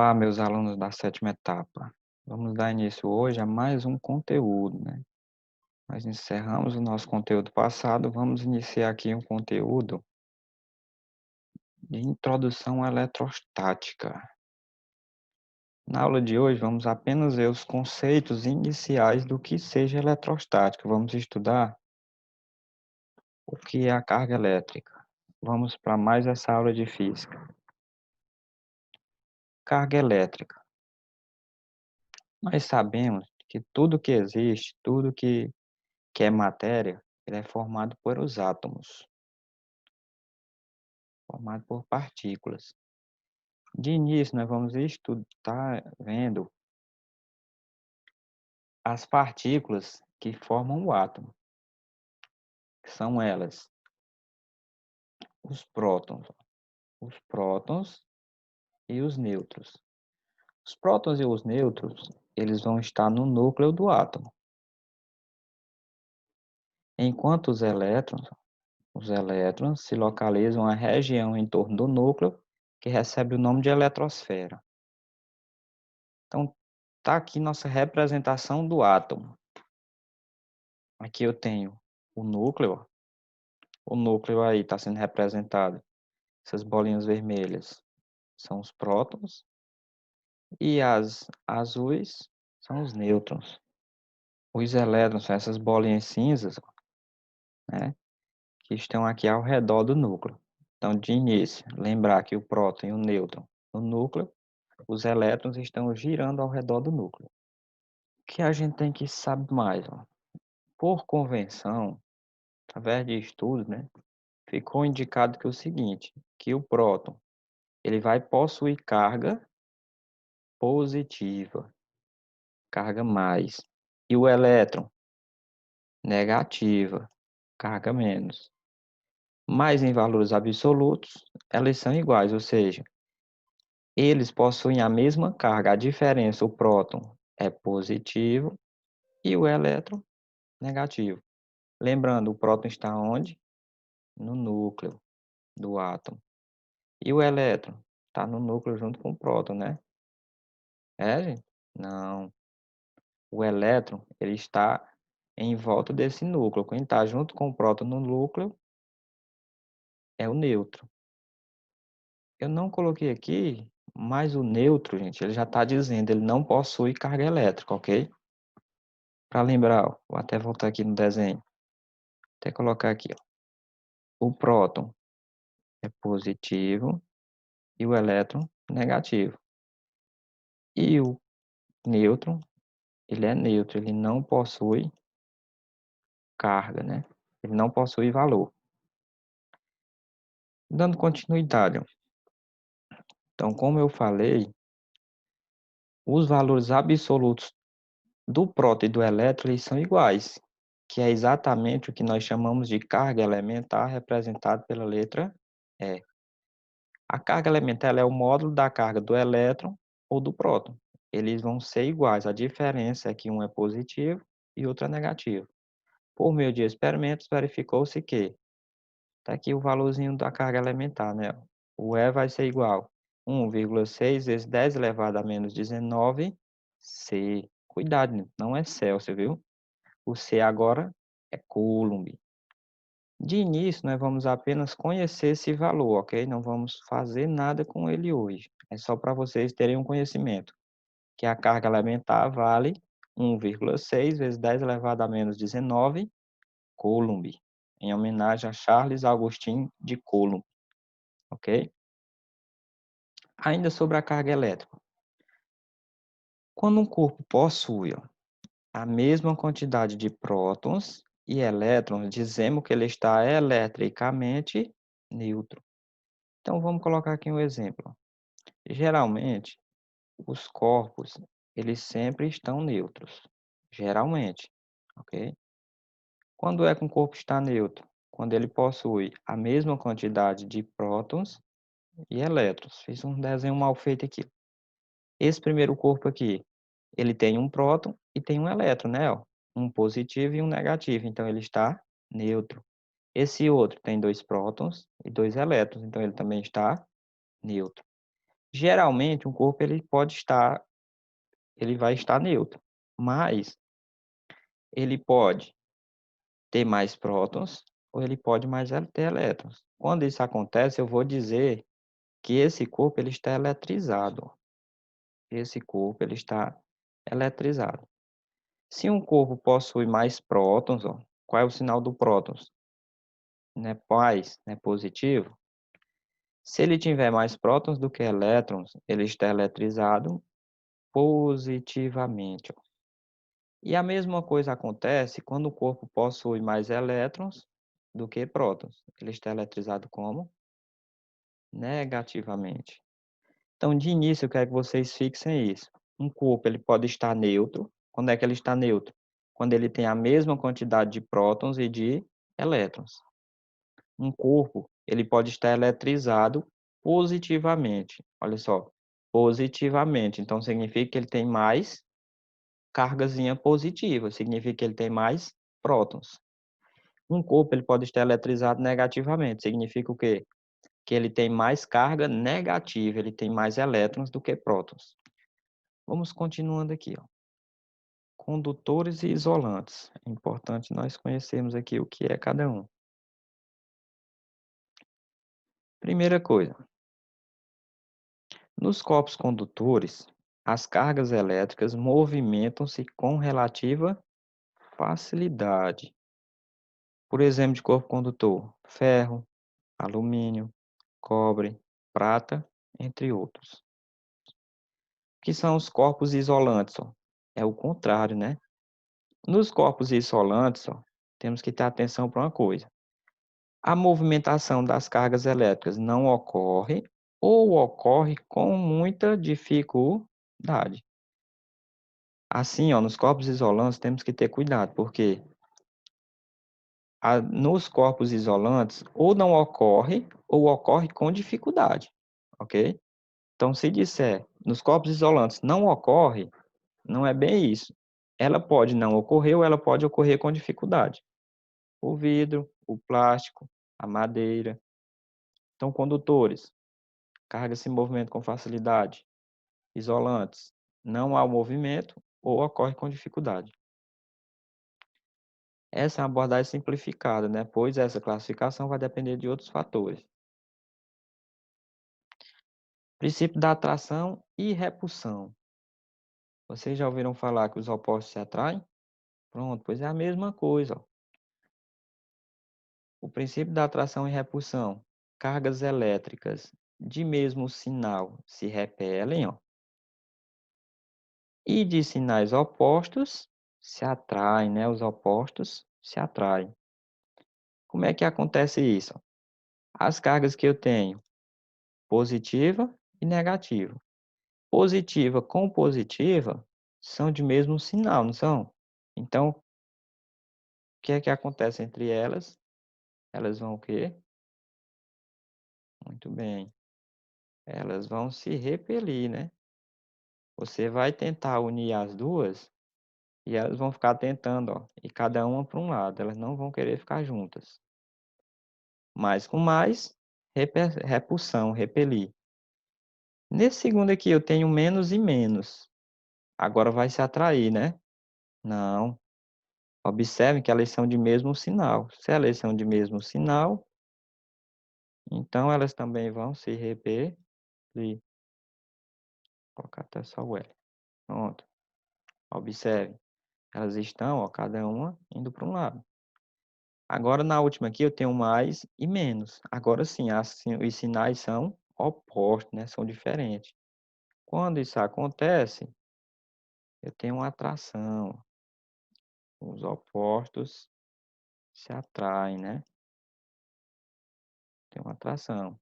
Olá, meus alunos da sétima etapa. Vamos dar início hoje a mais um conteúdo, né? Nós encerramos o nosso conteúdo passado, vamos iniciar aqui um conteúdo de introdução à eletrostática. Na aula de hoje, vamos apenas ver os conceitos iniciais do que seja eletrostática. Vamos estudar o que é a carga elétrica. Vamos para mais essa aula de física. Carga elétrica. Nós sabemos que tudo que existe, tudo que é matéria, ele é formado por os átomos, formado por partículas. De início, nós vamos estar vendo as partículas que formam o átomo, que são elas, os prótons e os nêutrons. Os prótons e os nêutrons, eles vão estar no núcleo do átomo, enquanto os elétrons se localizam na região em torno do núcleo, que recebe o nome de eletrosfera. Então, tá aqui nossa representação do átomo. Aqui eu tenho o núcleo. O núcleo aí está sendo representado. Essas bolinhas vermelhas são os prótons e as azuis são os nêutrons. Os elétrons são essas bolinhas cinzas, né, que estão aqui ao redor do núcleo. Então, de início, lembrar que o próton e o nêutron no núcleo, os elétrons estão girando ao redor do núcleo. O que a gente tem que saber mais? Ó? Por convenção, através de estudos, né, ficou indicado que é o seguinte, que o próton ele vai possuir carga positiva, carga mais, e o elétron negativa, carga menos. Mas em valores absolutos, elas são iguais, ou seja, eles possuem a mesma carga, a diferença, o próton é positivo e o elétron negativo. Lembrando, o próton está onde? No núcleo do átomo. E o elétron está no núcleo junto com o próton, né? É, gente? Não. O elétron, ele está em volta desse núcleo. Quem está junto com o próton no núcleo é o nêutron. Eu não coloquei aqui, mas o nêutron, gente, ele já está dizendo, ele não possui carga elétrica, ok? Para lembrar, ó, vou até voltar aqui no desenho. Até colocar aqui, ó. O próton é positivo e o elétron negativo. E o nêutron, ele é neutro, ele não possui carga, né? Ele não possui valor. Dando continuidade, ó. Então, como eu falei, os valores absolutos do próton e do elétron eles são iguais, que é exatamente o que nós chamamos de carga elementar, representado pela letra E. A carga elementar é o módulo da carga do elétron ou do próton. Eles vão ser iguais, a diferença é que um é positivo e outro é negativo. Por meio de experimentos, verificou-se que, está aqui o valorzinho da carga elementar, né? O E vai ser igual a 1,6 vezes 10 elevado a menos 19 C. Cuidado, não é Celsius, viu? O C agora é Coulomb. De início, nós vamos apenas conhecer esse valor, ok? Não vamos fazer nada com ele hoje. É só para vocês terem um conhecimento, que a carga elementar vale 1,6 vezes 10 elevado a menos 19 Coulomb, em homenagem a Charles Augustin de Coulomb, ok? Ainda sobre a carga elétrica. Quando um corpo possui a mesma quantidade de prótons e elétrons, dizemos que ele está eletricamente neutro. Então, vamos colocar aqui um exemplo. Geralmente, os corpos, eles sempre estão neutros. Geralmente, ok? Quando é que um corpo está neutro? Quando ele possui a mesma quantidade de prótons e elétrons. Fiz um desenho mal feito aqui. Esse primeiro corpo aqui, ele tem um próton e tem um elétron, né? Ó, um positivo e um negativo, então ele está neutro. Esse outro tem dois prótons e dois elétrons, então ele também está neutro. Geralmente, um corpo ele vai estar neutro, mas ele pode ter mais prótons ou ele pode ter elétrons. Quando isso acontece, eu vou dizer que esse corpo ele está eletrizado. Esse corpo ele está eletrizado. Se um corpo possui mais prótons, ó, qual é o sinal do prótons? Né, paz, né, positivo. Se ele tiver mais prótons do que elétrons, ele está eletrizado positivamente. Ó. E a mesma coisa acontece quando o corpo possui mais elétrons do que prótons. Ele está eletrizado como? Negativamente. Então, de início, eu quero que vocês fixem isso. Um corpo ele pode estar neutro. Quando é que ele está neutro? Quando ele tem a mesma quantidade de prótons e de elétrons. Um corpo ele pode estar eletrizado positivamente. Olha só, positivamente. Então, significa que ele tem mais cargazinha positiva, significa que ele tem mais prótons. Um corpo ele pode estar eletrizado negativamente, significa o quê? Que ele tem mais carga negativa, ele tem mais elétrons do que prótons. Vamos continuando aqui, ó. Condutores e isolantes. É importante nós conhecermos aqui o que é cada um. Primeira coisa, nos corpos condutores, as cargas elétricas movimentam-se com relativa facilidade. Por exemplo, de corpo condutor, ferro, alumínio, cobre, prata, entre outros. O que são os corpos isolantes? Ó? É o contrário, né? Nos corpos isolantes, ó, temos que ter atenção para uma coisa. A movimentação das cargas elétricas não ocorre ou ocorre com muita dificuldade. Assim, ó, nos corpos isolantes temos que ter cuidado, porque nos corpos isolantes ou não ocorre ou ocorre com dificuldade, ok? Então, se disser nos corpos isolantes não ocorre, não é bem isso. Ela pode não ocorrer ou ela pode ocorrer com dificuldade. O vidro, o plástico, a madeira. Então, condutores, carga-se em movimento com facilidade. Isolantes, não há o movimento ou ocorre com dificuldade. Essa é uma abordagem simplificada, né? Pois essa classificação vai depender de outros fatores. Princípio da atração e repulsão. Vocês já ouviram falar que os opostos se atraem? Pronto, pois é a mesma coisa. Ó. O princípio da atração e repulsão. Cargas elétricas de mesmo sinal se repelem, ó, e de sinais opostos se atraem, né? Os opostos se atraem. Como é que acontece isso? As cargas que eu tenho, positiva e negativa. Positiva com positiva são de mesmo sinal, não são? Então, o que é que acontece entre elas? Elas vão o quê? Muito bem. Elas vão se repelir, né? Você vai tentar unir as duas e elas vão ficar tentando, ó, e cada uma para um lado. Elas não vão querer ficar juntas. Mais com mais, repulsão, repelir. Nesse segundo aqui, eu tenho menos e menos. Agora vai se atrair, né? Não. Observe que elas são de mesmo sinal. Se elas são de mesmo sinal, então elas também vão se repelir. Vou colocar até só o L. Pronto. Observe. Elas estão, ó, cada uma indo para um lado. Agora, na última aqui, eu tenho mais e menos. Agora sim, os sinais são opostos, né? São diferentes. Quando isso acontece, eu tenho uma atração. Os opostos se atraem, né? Tem uma atração.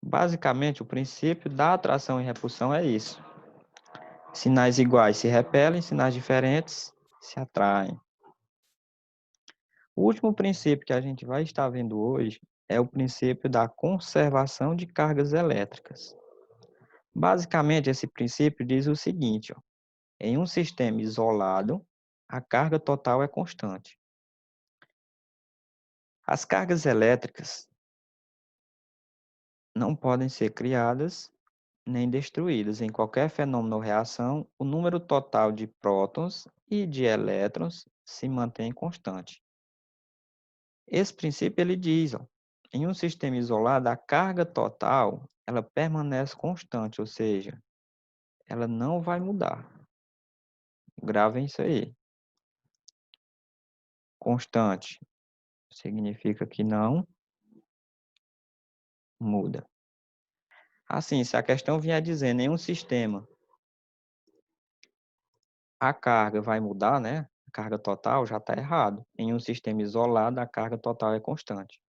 Basicamente, o princípio da atração e repulsão é isso. Sinais iguais se repelem, sinais diferentes se atraem. O último princípio que a gente vai estar vendo hoje é o princípio da conservação de cargas elétricas. Basicamente, esse princípio diz o seguinte, ó, em um sistema isolado, a carga total é constante. As cargas elétricas não podem ser criadas nem destruídas. Em qualquer fenômeno ou reação, o número total de prótons e de elétrons se mantém constante. Esse princípio ele diz, ó, em um sistema isolado, a carga total ela permanece constante, ou seja, ela não vai mudar. Gravem isso aí. Constante significa que não muda. Assim, se a questão vier dizendo em um sistema a carga vai mudar, né? A carga total já está errado. Em um sistema isolado, a carga total é constante.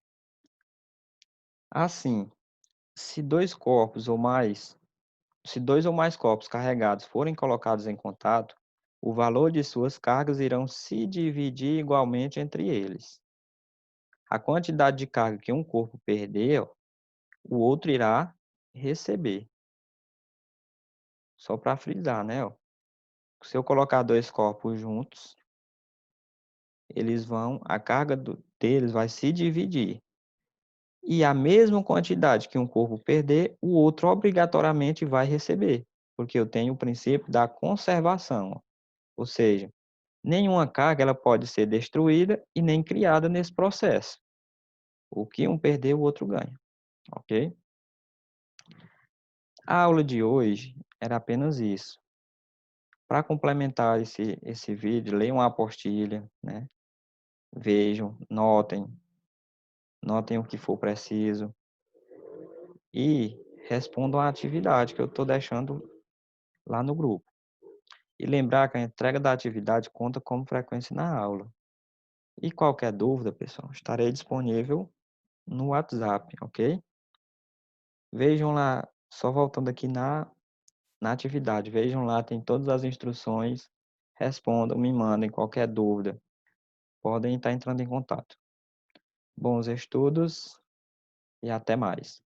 Assim, se dois corpos ou mais, se dois ou mais corpos carregados forem colocados em contato, o valor de suas cargas irão se dividir igualmente entre eles. A quantidade de carga que um corpo perdeu, o outro irá receber. Só para frisar, né? Ó. Se eu colocar dois corpos juntos, a carga deles vai se dividir. E a mesma quantidade que um corpo perder, o outro obrigatoriamente vai receber, porque eu tenho o princípio da conservação, ou seja, nenhuma carga ela pode ser destruída e nem criada nesse processo. O que um perder, o outro ganha, ok? A aula de hoje era apenas isso. Para complementar esse vídeo, leiam a apostila, né? Vejam, notem o que for preciso e respondam à atividade que eu estou deixando lá no grupo. E lembrar que a entrega da atividade conta como frequência na aula. E qualquer dúvida, pessoal, estarei disponível no WhatsApp, ok? Vejam lá, só voltando aqui na atividade, vejam lá, tem todas as instruções, respondam, me mandem qualquer dúvida. Podem estar entrando em contato. Bons estudos e até mais.